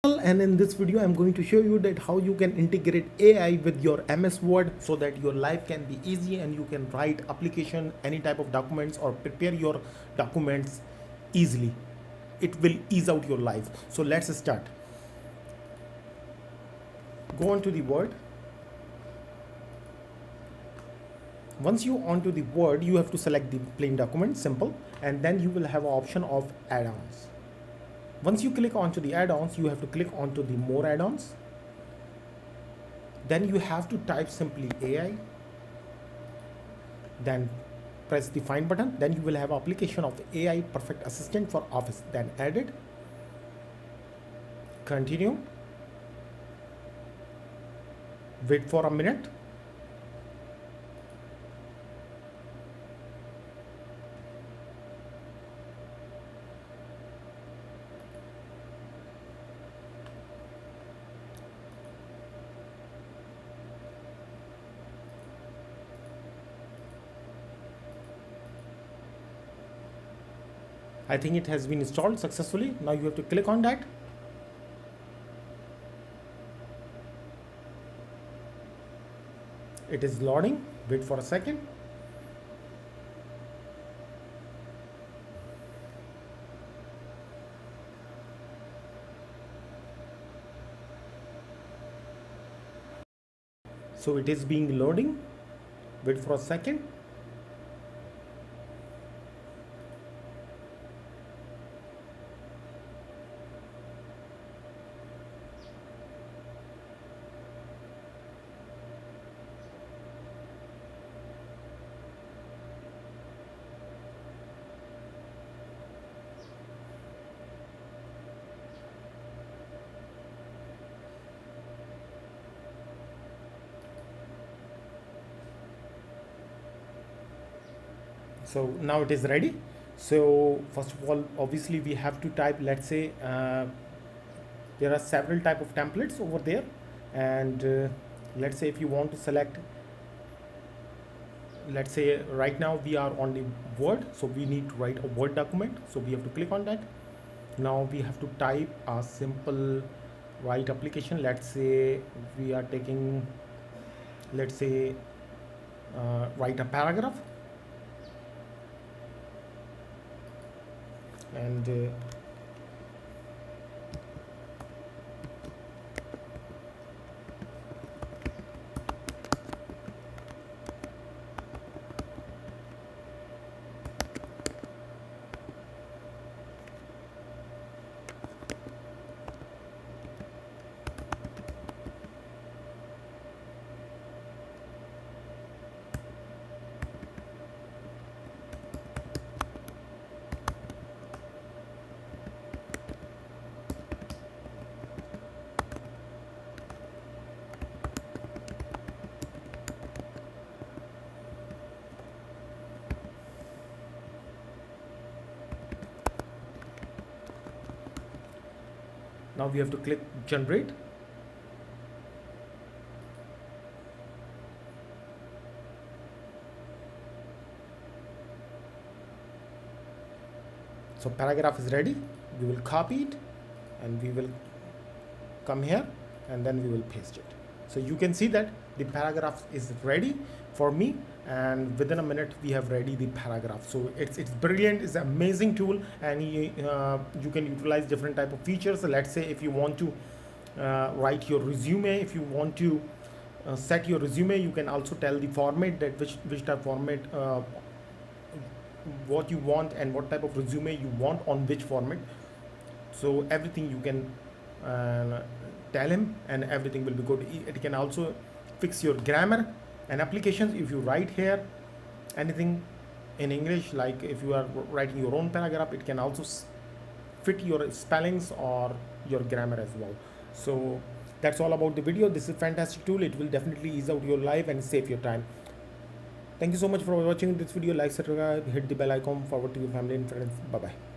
And in this video I'm going to show you that how you can integrate AI with your MS Word so that your life can be easy and you can write application, any type of documents, or prepare your documents easily. It will ease out your life. So let's start. Go on to the Word. Once you onto the Word, you have to select the plain document, simple, and then you will have an option of add-ons. Once you click onto the add-ons, you have to click onto the more add-ons. Then you have to type simply AI, then press the find button. Then you will have application of AI Perfect Assistant for Office. Then add it, continue, wait for a minute. I think it has been installed successfully. Now you have to click on that. It is loading. Wait for a second. So it is being loading. Wait for a second. So now it is ready. So first of all, obviously we have to type, let's say there are several type of templates over there, and let's say if you want to select, let's say right now we are on the Word, so we need to write a Word document, so we have to click on that. Now we have to type a simple write application. Let's say we are taking, let's say write a paragraph, and now we have to click generate. So paragraph is ready. We will copy it and we will come here and then we will paste it. So you can see that the paragraph is ready for me, and within a minute we have ready the paragraph. So it's brilliant. It's an amazing tool, and you can utilize different type of features. So let's say if you want to write your resume, if you want to set your resume, you can also tell the format, that which type format what you want and what type of resume you want on which format. So everything you can tell him and everything will be good. It can also fix your grammar and applications. If you write here anything in English, like if you are writing your own paragraph, it can also fit your spellings or your grammar as well. So that's all about the video. This is a fantastic tool. It will definitely ease out your life and save your time. Thank you so much for watching this video. Like, subscribe, hit the bell icon, forward to your family and friends. Bye bye.